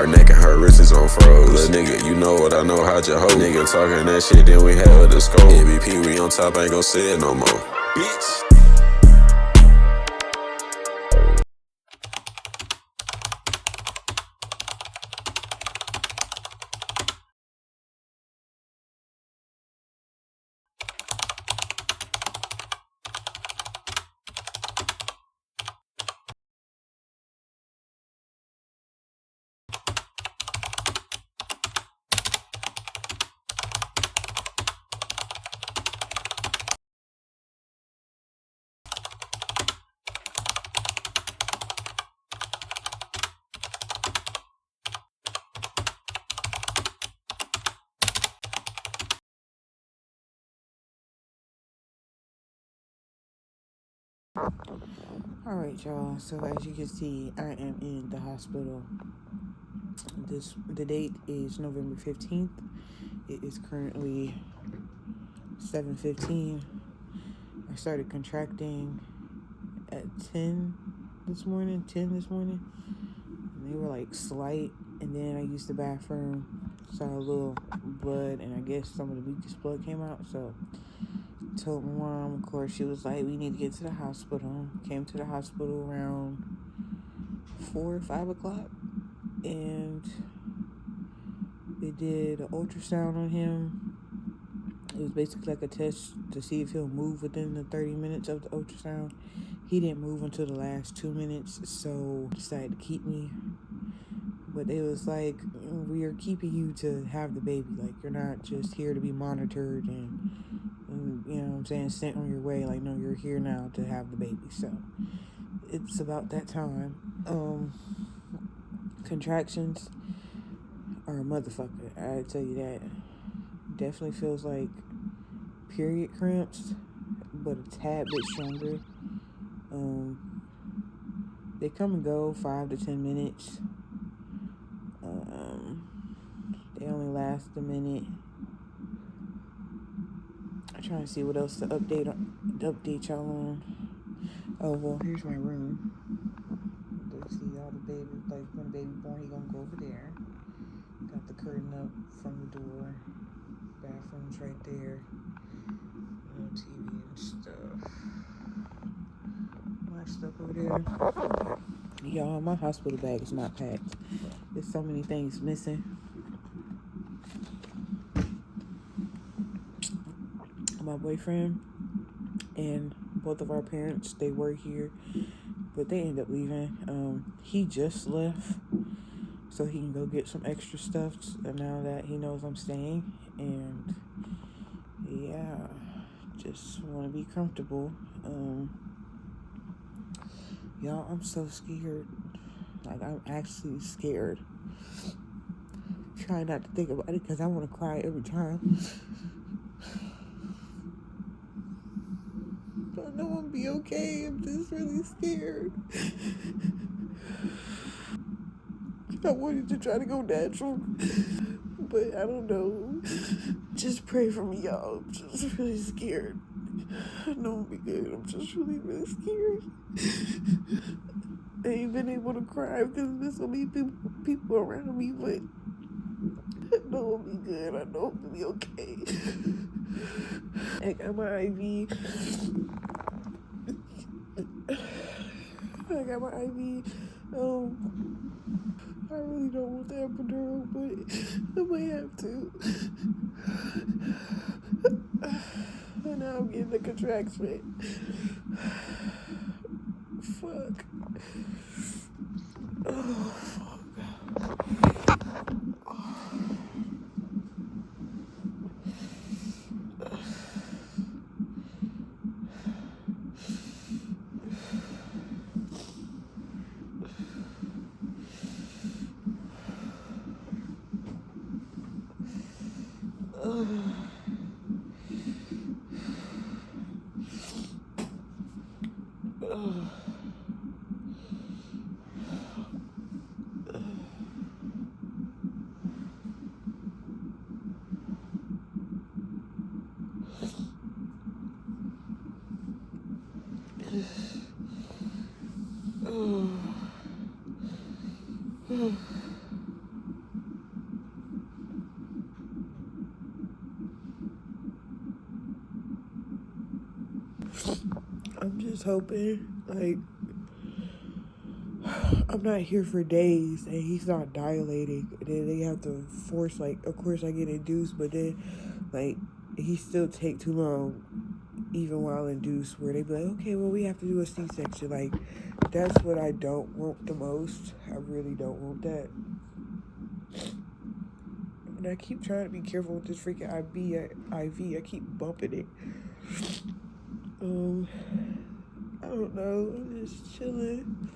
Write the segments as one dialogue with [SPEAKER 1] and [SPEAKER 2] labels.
[SPEAKER 1] Her neck and her wrist is on froze. Little nigga, you know what I know, how'd you hoe? Nigga talking that shit, then we had the scope. MVP, we on top, ain't gon' say it no more. Bitch.
[SPEAKER 2] Alright, y'all, so as you can see, I am in the hospital. The date is November 15th. It is currently 7:15. I started contracting at 10 this morning. And they were like slight, and then I used the bathroom, saw a little blood, and I guess some of the weakest blood came out, so told my mom. Of course, she was like, we need to get to the hospital. Came to the hospital around 4 or 5 o'clock, and they did an ultrasound on him. It was basically like a test to see if he'll move within the 30 minutes of the ultrasound. He didn't move until the last 2 minutes, so decided to keep me. But they was like, we are keeping you to have the baby. Like, you're not just here to be monitored and you know what I'm saying, sent on your way. Like, no, you're here now to have the baby. So it's about that time. Contractions are a motherfucker, I tell you that. Definitely feels like period cramps, but a tad bit stronger. They come and go 5 to 10 minutes. They only last a minute. I'm trying to see what else to update y'all on. Oh, well, here's my room. Let's see all the baby, like when the baby born, he gonna go over there. Got the curtain up from the door. Bathroom's right there. TV and stuff. My stuff over there. Y'all, my hospital bag is not packed. There's so many things missing. My boyfriend and both of our parents, they were here, but they ended up leaving. He just left so he can go get some extra stuff now that he knows I'm staying. And yeah, just want to be comfortable. Y'all, I'm so scared. Like, I'm actually scared. Try not to think about it because I want to cry every time. But I know I'm gonna be okay. I'm just really scared. I wanted to try to go natural, but I don't know. Just pray for me, y'all. I'm just really scared. I know I'll be good. I'm just really, really scared. I ain't been able to cry because there's so many people around me, but I know I'll be good. I know I'll be okay. I got my IV. I really don't want the epidural, but I might have to. And now I'm getting the contraction. Fuck. Oh, fuck. just hoping, like, I'm not here for days and he's not dilating. And then they have to force, like, of course I get induced, but then, like, he still take too long even while induced, where they be like, okay, well, we have to do a C-section. Like, that's what I don't want the most. I really don't want that. And I keep trying to be careful with this freaking IV. I keep bumping it. I don't know. I'm just chilling.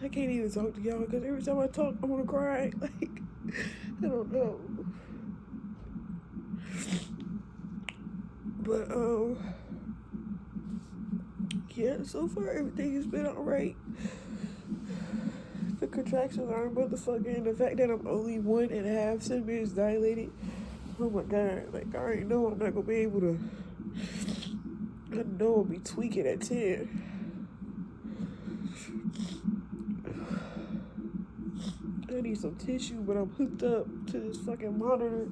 [SPEAKER 2] I can't even talk to y'all because every time I talk, I want to cry. Like, I don't know. But, yeah, so far everything has been alright. The contractions aren't motherfucking. The fact that I'm only 1.5 centimeters dilated. Oh my god. Like, I already know I'm not gonna be able to. I know I'll be tweaking at 10. I need some tissue, but I'm hooked up to this fucking monitor.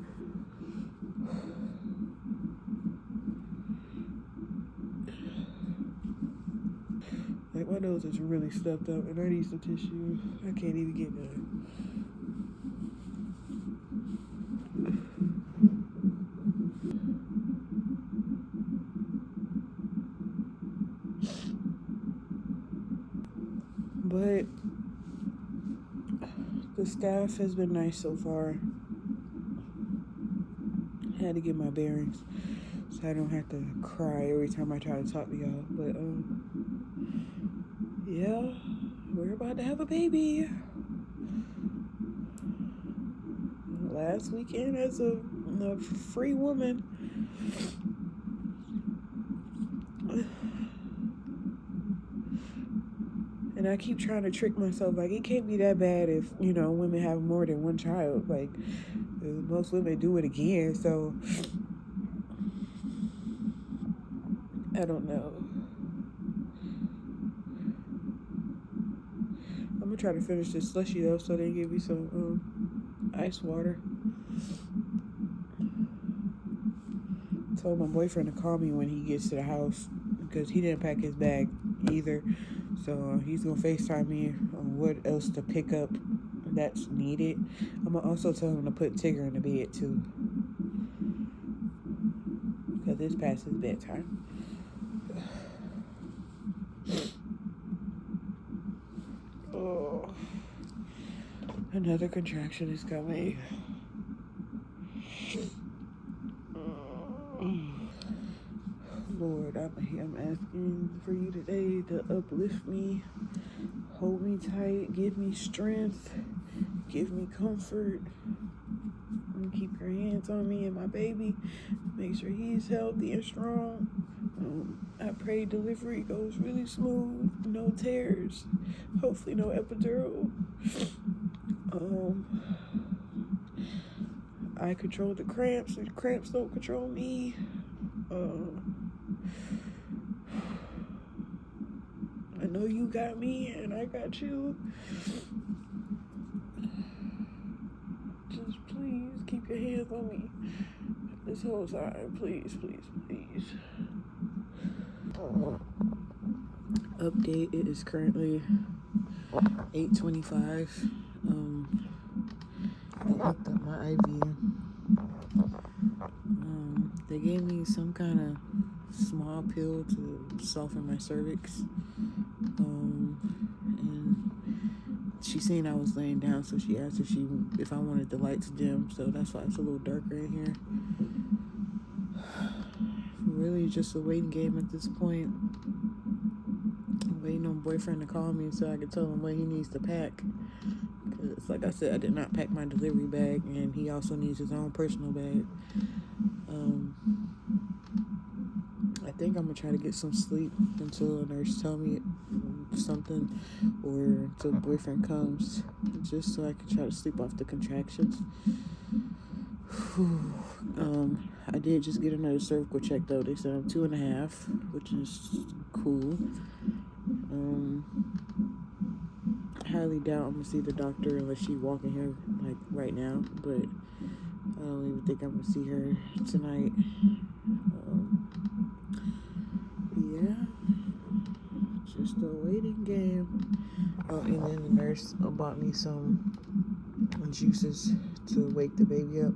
[SPEAKER 2] Like, my nose is really stuffed up, and I need some tissue. I can't even get none. But the staff has been nice so far. I had to get my bearings so I don't have to cry every time I try to talk to y'all. But yeah, we're about to have a baby. Last weekend as a free woman. And I keep trying to trick myself, like, it can't be that bad if, you know, women have more than one child. Like, most women do it again, so I don't know. I'm gonna try to finish this slushy, though, so they give me some ice water. Told my boyfriend to call me when he gets to the house because he didn't pack his bag either. So he's gonna FaceTime me on what else to pick up that's needed. I'm gonna also tell him to put Tigger in the bed too, because it's past his bedtime. Oh, another contraction is coming. Lord, I'm asking for you today to uplift me, hold me tight, give me strength, give me comfort, and keep your hands on me and my baby. Make sure he's healthy and strong. I pray delivery goes really smooth, no tears, hopefully no epidural. I control the cramps, and the cramps don't control me. I know you got me and I got you. Just please keep your hands on me this whole time. Please, please, please. Update, it is currently 8:25. I hooked up my IV. They gave me some kind of small pill to soften my cervix. And she seen I was laying down, so she asked if I wanted the lights dim, so that's why it's a little darker in here. Really just a waiting game at this point. I'm waiting on boyfriend to call me so I can tell him what he needs to pack. Because like I said, I did not pack my delivery bag, and he also needs his own personal bag. I think I'm gonna try to get some sleep until a nurse tell me something, or until boyfriend comes, just so I can try to sleep off the contractions. I did just get another cervical check though. They said I'm 2.5, which is cool. I highly doubt I'm gonna see the doctor unless she's walking here like right now, but I don't even think I'm gonna see her tonight. Yeah. game. Oh, and then the nurse bought me some juices to wake the baby up.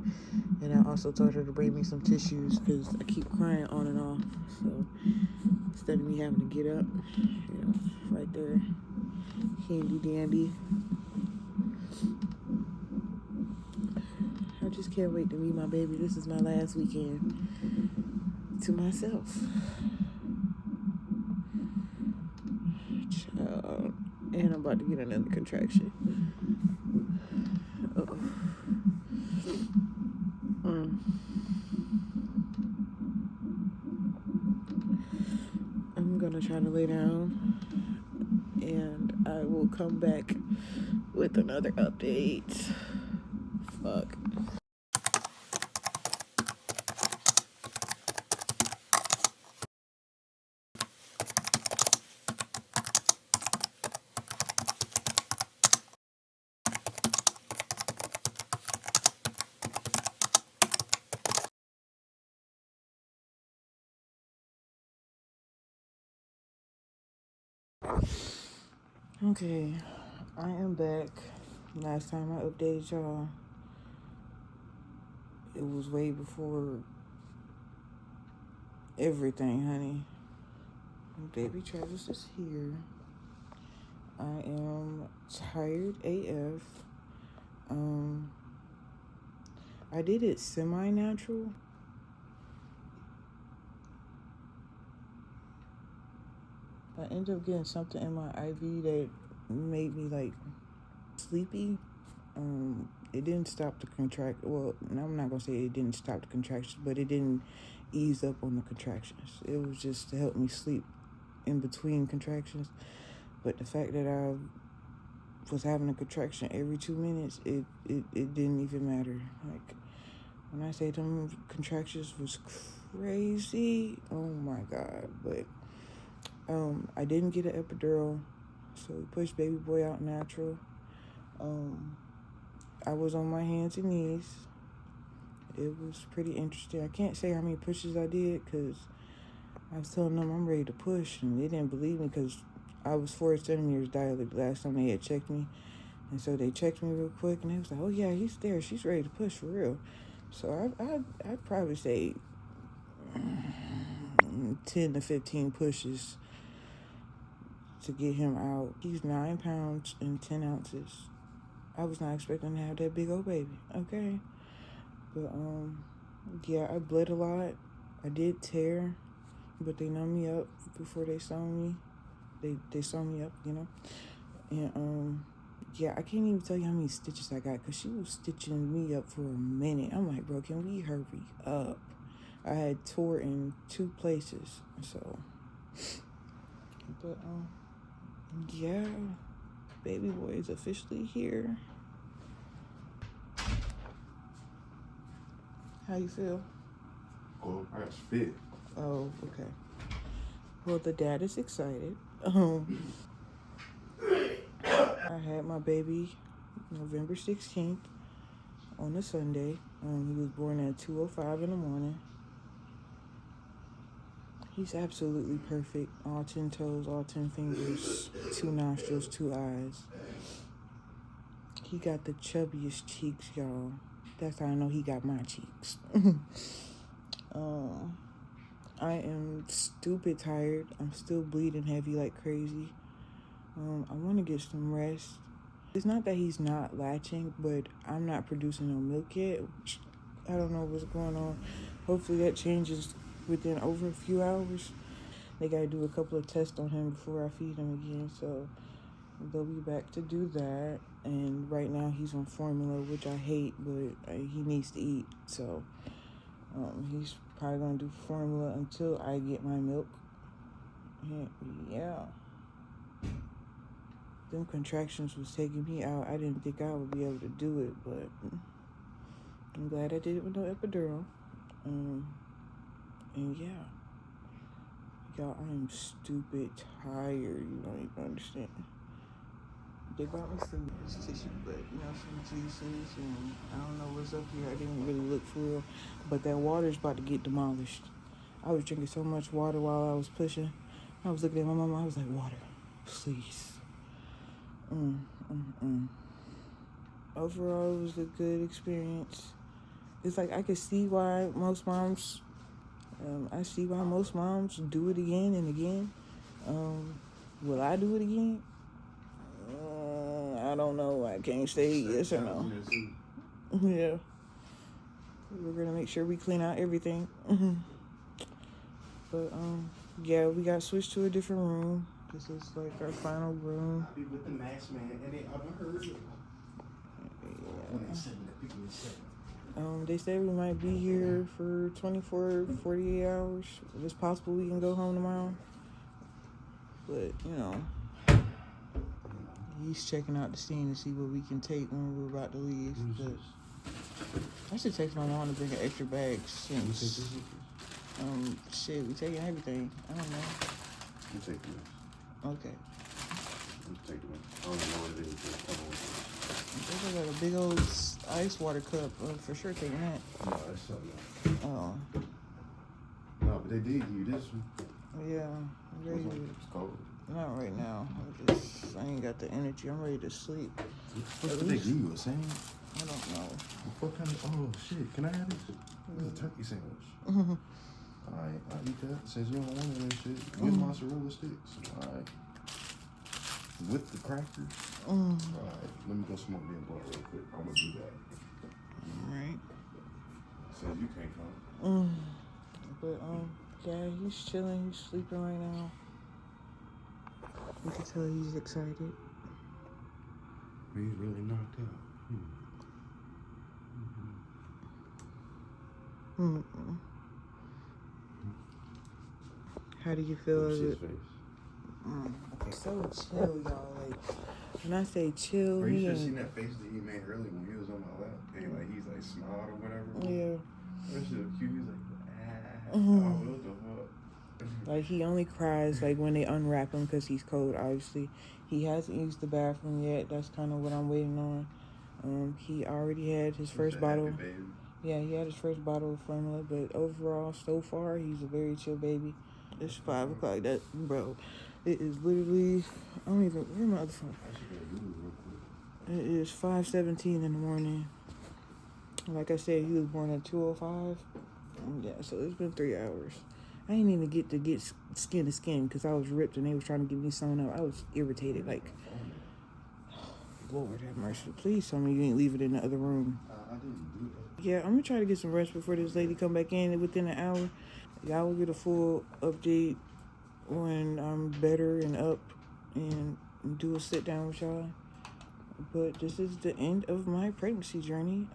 [SPEAKER 2] And I also told her to bring me some tissues because I keep crying on and off. So instead of me having to get up, right there, handy dandy. I just can't wait to meet my baby. This is my last weekend to myself. Child. And I'm about to get another contraction. Uh-oh. I'm gonna try to lay down and I will come back with another update. Fuck. Okay, I am back. Last time I updated y'all, it was way before everything, honey. Baby Travis is here. I am tired AF. I did it semi-natural. I ended up getting something in my IV that made me like sleepy. It didn't stop the well, I'm not gonna say it didn't stop the contractions, but it didn't ease up on the contractions. It was just to help me sleep in between contractions. But the fact that I was having a contraction every 2 minutes, it didn't even matter. Like, when I say them contractions was crazy, oh my God. But I didn't get an epidural, so we pushed baby boy out natural. I was on my hands and knees. It was pretty interesting. I can't say how many pushes I did because I was telling them I'm ready to push, and they didn't believe me because I was 4 centimeters dilated last time they had checked me. And so they checked me real quick, and they was like, oh, yeah, he's there. She's ready to push for real. So I'd probably say 10 to 15 pushes to get him out. He's 9 pounds and 10 ounces. I was not expecting to have that big old baby, okay? But, yeah, I bled a lot. I did tear, but they numbed me up before they sewn me. They sewn me up, And, yeah, I can't even tell you how many stitches I got because she was stitching me up for a minute. I'm like, bro, can we hurry up? I had tore in 2 places, so. But, yeah, baby boy is officially here. How you feel?
[SPEAKER 3] Oh, I spit.
[SPEAKER 2] Oh, okay. Well, the dad is excited. I had my baby November 16th on a Sunday. He was born at 2:05 in the morning. He's absolutely perfect. All 10 toes, all 10 fingers, 2 nostrils, 2 eyes. He got the chubbiest cheeks, y'all. That's how I know he got my cheeks. I am stupid tired. I'm still bleeding heavy like crazy. I want to get some rest. It's not that he's not latching, but I'm not producing no milk yet. I don't know what's going on. Hopefully that changes within over a few hours. They got to do a couple of tests on him before I feed him again, so they'll be back to do that. And right now he's on formula, which I hate, but he needs to eat, so he's probably going to do formula until I get my milk. Yeah. Them contractions was taking me out. I didn't think I would be able to do it, but I'm glad I did it with no epidural. And yeah. Y'all, I am stupid tired. You don't even understand. They brought me some tissue, but some juices, and I don't know what's up here. I didn't really look for real, but that water's about to get demolished. I was drinking so much water while I was pushing. I was looking at my mama. I was like, water. Please. Overall, it was a good experience. It's like I could see why most moms, I see why most moms do it again and again. Will I do it again? I don't know. I can't say yes or no. Yeah. We're gonna make sure we clean out everything. But yeah, we got switched to a different room. This is like our final room.
[SPEAKER 3] I be with the max man, and I done heard it. When they said that people said.
[SPEAKER 2] They said we might be here for 24, 48 hours. It's possible we can go home tomorrow. But, you know, he's checking out the scene to see what we can take when we're about to leave. But I should text my mom to bring an extra bag since, shit, we taking everything. I don't know.
[SPEAKER 3] You take this.
[SPEAKER 2] Okay.
[SPEAKER 3] You take the one. I don't know what it is.
[SPEAKER 2] They got a big old ice water cup. For sure taking that.
[SPEAKER 3] No, that's something else.
[SPEAKER 2] Oh.
[SPEAKER 3] No, but they did give you this one.
[SPEAKER 2] Yeah. I'm ready to,
[SPEAKER 3] It's cold.
[SPEAKER 2] not right now. I ain't got the energy. I'm ready to sleep.
[SPEAKER 3] What did they give you? A sandwich?
[SPEAKER 2] I don't know.
[SPEAKER 3] What kind of, oh shit, can I have this? It's a turkey sandwich. Alright, I'll eat that. Since you don't want any of that shit, with mozzarella sticks. Alright. With the crackers. Alright, let me go smoke me a blunt real quick. I'm gonna do that.
[SPEAKER 2] Alright.
[SPEAKER 3] Since you can't come.
[SPEAKER 2] But yeah, he's chilling, he's sleeping right now. You can tell he's excited.
[SPEAKER 3] He's really knocked out.
[SPEAKER 2] How do you feel?
[SPEAKER 3] His face.
[SPEAKER 2] Okay, so chill, y'all. Like, when I say chill,
[SPEAKER 3] Bro, you
[SPEAKER 2] he
[SPEAKER 3] should have
[SPEAKER 2] ain't.
[SPEAKER 3] seen that face that he made earlier when he was on my lap. And like he's like smiled or whatever.
[SPEAKER 2] Yeah.
[SPEAKER 3] That shit was cute. He's like, oh, what the fuck?
[SPEAKER 2] Like, he only cries like when they unwrap him because he's cold. Obviously, he hasn't used the bathroom yet. That's kind of what I'm waiting on. He already had his first bottle.
[SPEAKER 3] Happy baby.
[SPEAKER 2] Yeah, he had his first bottle of formula, but overall, so far, he's a very chill baby. It's 5 o'clock. That, bro, it is literally, I don't even, where my other phone?
[SPEAKER 3] I should go do it real quick.
[SPEAKER 2] It is 5:17 in the morning. Like I said, he was born at 2:05. Yeah, so it's been 3 hours. I didn't even get skin to skin because I was ripped and they was trying to get me sewn up. I was irritated, like, Lord have mercy. Please tell me you ain't leave it in the other room.
[SPEAKER 3] I didn't do that.
[SPEAKER 2] Yeah, I'm gonna try to get some rest before this lady come back in within an hour. Y'all will get a full update when I'm better and up and do a sit down with y'all. But this is the end of my pregnancy journey.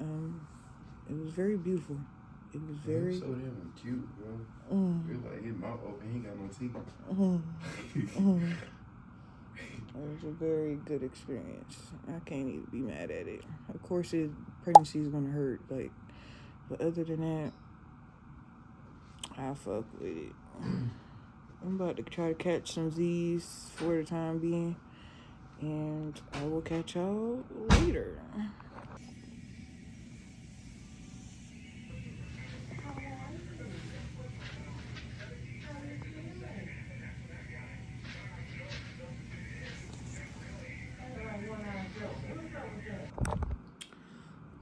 [SPEAKER 2] It was very beautiful. It was very.
[SPEAKER 3] He's so damn cute, bro. You're like his mouth open, he ain't got no teeth.
[SPEAKER 2] It was a very good experience. I can't even be mad at it. Of course, pregnancy is gonna hurt, like, but other than that, I fuck with it. I'm about to try to catch some Z's for the time being, and I will catch y'all later.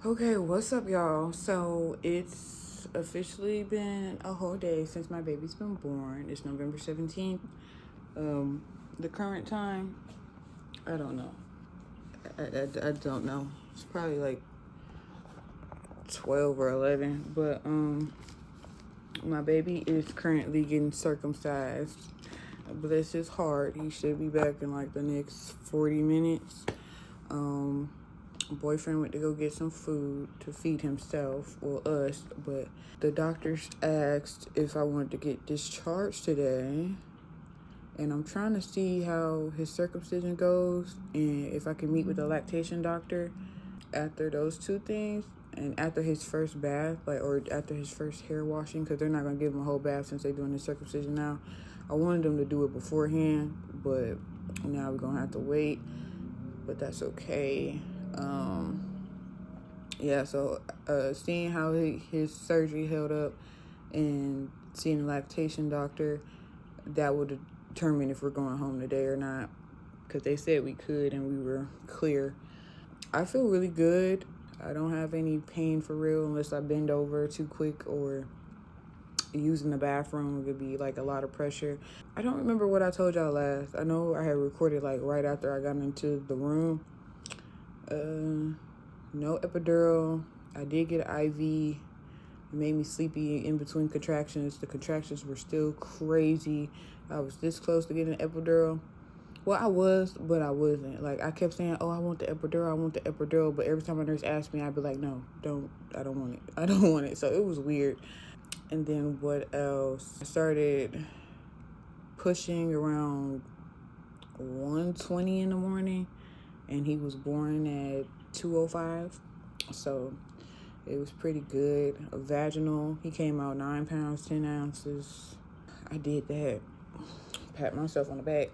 [SPEAKER 2] Okay, what's up, y'all? So it's officially been a whole day since my baby's been born. It's November 17th. The current time, I don't know. I don't know. It's probably like 12 or 11. But my baby is currently getting circumcised. Bless his heart. He should be back in like the next 40 minutes. Boyfriend went to go get some food to feed himself or us, but the doctors asked if I wanted to get discharged today, and I'm trying to see how his circumcision goes and if I can meet with the lactation doctor after those two things and after his first bath, like, or after his first hair washing, because they're not going to give him a whole bath since they're doing the circumcision now. I wanted them to do it beforehand, but now we're going to have to wait, but that's okay. Yeah, so seeing how his surgery held up and seeing the lactation doctor, that will determine if we're going home today or not. because they said we could and we were clear. I feel really good. I don't have any pain for real unless I bend over too quick or using the bathroom could be like a lot of pressure. I don't remember what I told y'all last. I know I had recorded like right after I got into the room. No epidural. I did get an IV. It made me sleepy in between contractions. The contractions were still crazy. I was this close to getting an epidural. Well, I was, but I wasn't. Like, I kept saying, oh, I want the epidural, I want the epidural. But every time a nurse asked me, I'd be like, no, I don't want it. I don't want it. So it was weird. And then what else? I started pushing around 1:20 in the morning. And he was born at 2:05. So it was pretty good. A vaginal. He came out 9 pounds, 10 ounces. I did that. Pat myself on the back.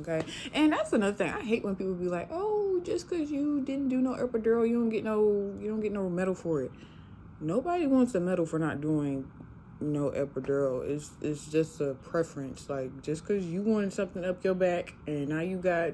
[SPEAKER 2] Okay. And that's another thing. I hate when people be like, oh, just because you didn't do no epidural, you don't get no medal for it. Nobody wants a medal for not doing no epidural. It's just a preference. Like, just because you wanted something up your back and now you got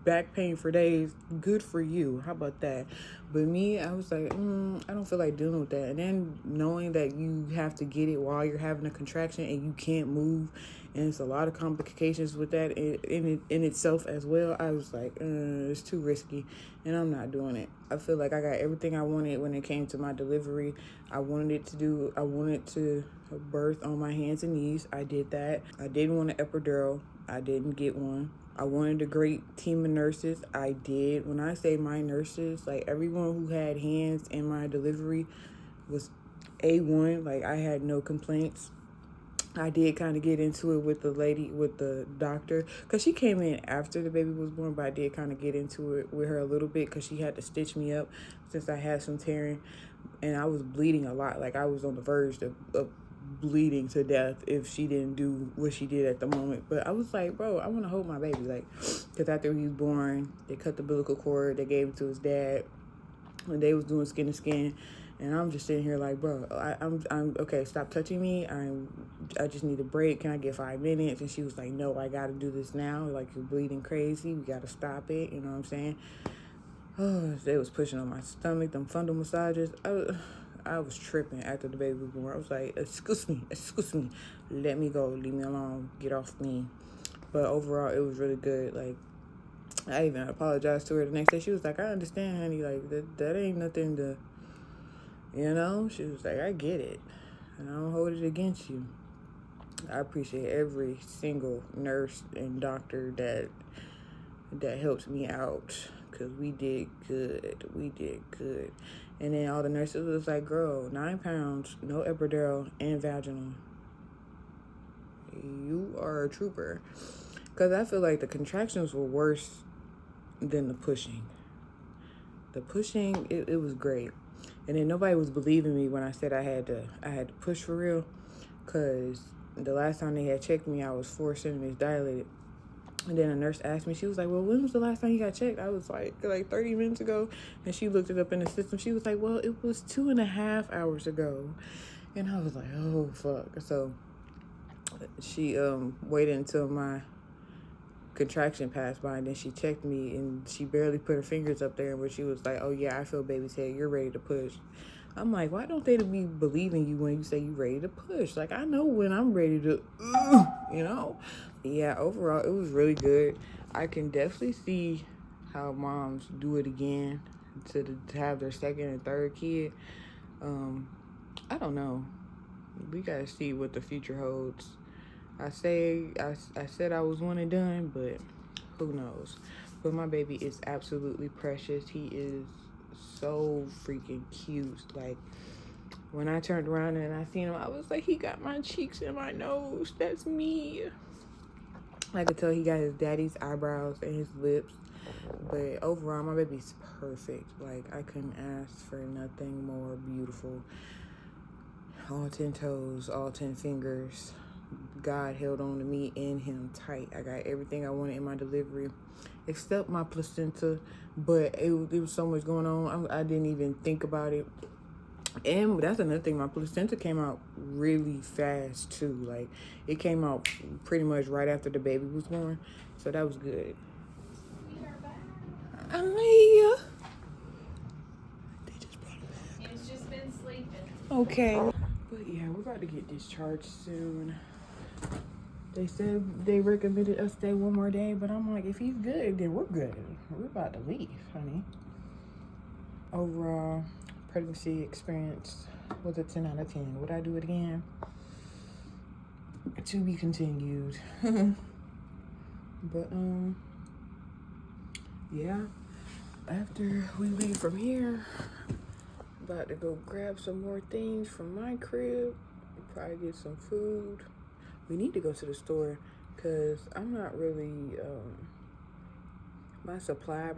[SPEAKER 2] back pain for days, good for you. How about that? But me, I was like, I don't feel like dealing with that. And then knowing that you have to get it while you're having a contraction and you can't move, and it's a lot of complications with that in itself as well, I was like, it's too risky, and I'm not doing it. I feel like I got everything I wanted when it came to my delivery. I wanted to birth on my hands and knees. I did that. I didn't want an epidural. I didn't get one. I wanted a great team of nurses. I did. When I say my nurses, like everyone who had hands in my delivery was A1. Like, I had no complaints. I did kind of get into it with the doctor, because she came in after the baby was born, but I did kind of get into it with her a little bit because she had to stitch me up since I had some tearing and I was bleeding a lot. Like, I was on the verge of bleeding to death if she didn't do what she did at the moment. But I was like, bro, I want to hold my baby. Like, because after he was born, they cut the umbilical cord, they gave it to his dad, and they was doing skin to skin. And I'm just sitting here like, bro, I'm okay, stop touching me. I just need a break. Can I get 5 minutes? And she was like, no, I got to do this now. Like, you're bleeding crazy. We got to stop it. You know what I'm saying? Oh, they was pushing on my stomach, them fundal massages. I was tripping after the baby was born. I was like, excuse me. Let me go. Leave me alone. Get off me. But overall, it was really good. Like, I even apologized to her the next day. She was like, I understand, honey. Like, that ain't nothing to... You know, she was like, I get it, and I don't hold it against you. I appreciate every single nurse and doctor that helped me out, because we did good. And then all the nurses was like, girl, 9 pounds, no epidural, and vaginal. You are a trooper. Because I feel like the contractions were worse than the pushing. The pushing, it was great. And then nobody was believing me when I said I had to push for real, because the last time they had checked me, I was 4 centimeters dilated. And then a nurse asked me, she was like, well, when was the last time you got checked? I was like 30 minutes ago. And she looked it up in the system. She was like, well, it was 2.5 hours ago. And I was like, oh, fuck. So she waited until my contraction passed by, and then she checked me, and she barely put her fingers up there, but she was like, oh yeah, I feel baby's head, you're ready to push. I'm like, why don't they be believing you when you say you're ready to push? Like, I know when I'm ready to, you know? Yeah, overall, it was really good. I can definitely see how moms do it again to have their second and third kid. I don't know. We gotta see what the future holds. I said I was one and done, but who knows? But my baby is absolutely precious. He is so freaking cute. Like, when I turned around and I seen him, I was like, he got my cheeks and my nose. That's me. I could tell he got his daddy's eyebrows and his lips. But overall, my baby's perfect. Like, I couldn't ask for nothing more beautiful. All 10 toes, all 10 fingers. God held on to me and him tight. I got everything I wanted in my delivery, except my placenta. But it was so much going on. I didn't even think about it. And that's another thing, my placenta came out really fast too. Like, it came out pretty much right after the baby was born. So that was good. They just brought it back.
[SPEAKER 4] He's just been sleeping.
[SPEAKER 2] Okay. But yeah, we're about to get discharged soon. They said they recommended us stay one more day, but I'm like, if he's good, then we're good. We're about to leave, honey. Overall, pregnancy experience was a 10 out of 10. Would I do it again? To be continued. But, yeah. After we leave from here, about to go grab some more things from my crib. Probably get some food. We need to go to the store because I'm not really, my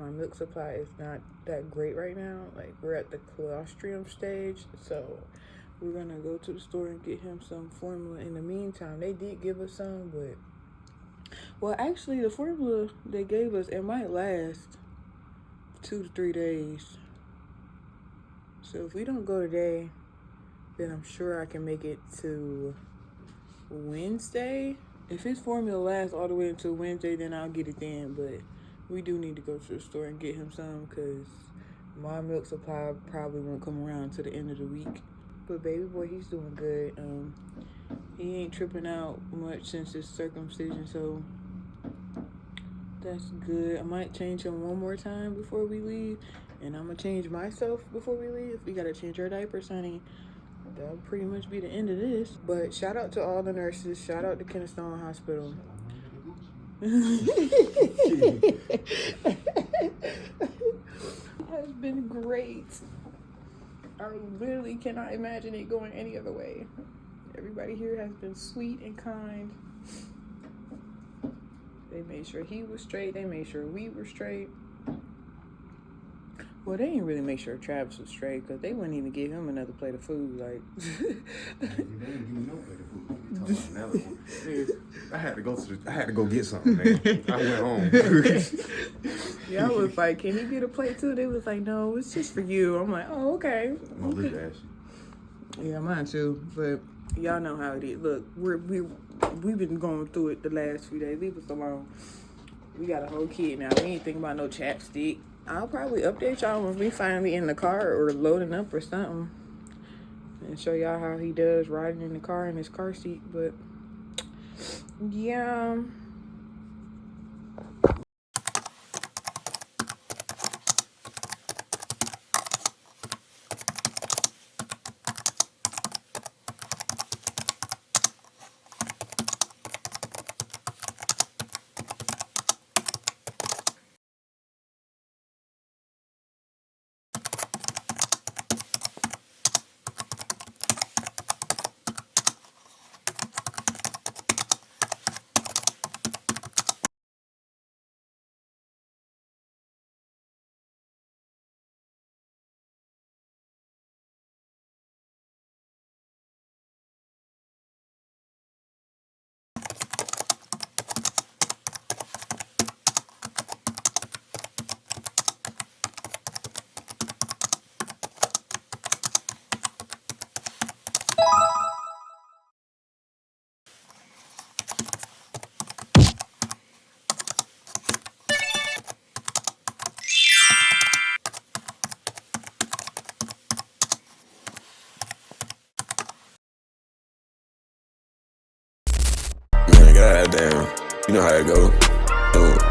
[SPEAKER 2] milk supply is not that great right now. Like, we're at the colostrum stage, so we're gonna go to the store and get him some formula. In the meantime, they did give us some, but, well, actually, the formula they gave us, it might last 2 to 3 days. So if we don't go today, then I'm sure I can make it to Wednesday. If his formula lasts all the way until Wednesday, then I'll get it then. But we do need to go to the store and get him some because my milk supply probably won't come around to the end of the week. But baby boy, he's doing good. He ain't tripping out much since his circumcision, so that's good. I might change him one more time before we leave, and I'm gonna change myself before we leave. We gotta change our diapers, honey. That'll pretty much be the end of this. But shout out to all the nurses. Shout out to Keystone Hospital. Has been great. I literally cannot imagine it going any other way. Everybody here has been sweet and kind. They made sure he was straight. They made sure we were straight. Well, they didn't really make sure Travis was straight because they wouldn't even give him another plate of food. Like,
[SPEAKER 3] They didn't give me no plate of food. You talking about another one? I had to go get something, man. I went home.
[SPEAKER 2] yeah, I was like, can he get a plate too? They was like, no, it's just for you. I'm like, oh, okay.
[SPEAKER 3] My lip ashy.
[SPEAKER 2] Yeah, mine too. But y'all know how it is. Look, we've been going through it the last few days. Leave us alone. We got a whole kid now. We ain't thinking about no chapstick. I'll probably update y'all when we finally in the car or loading up or something, and show y'all how he does riding in the car in his car seat. But yeah.
[SPEAKER 1] Man, goddamn. You know how it go.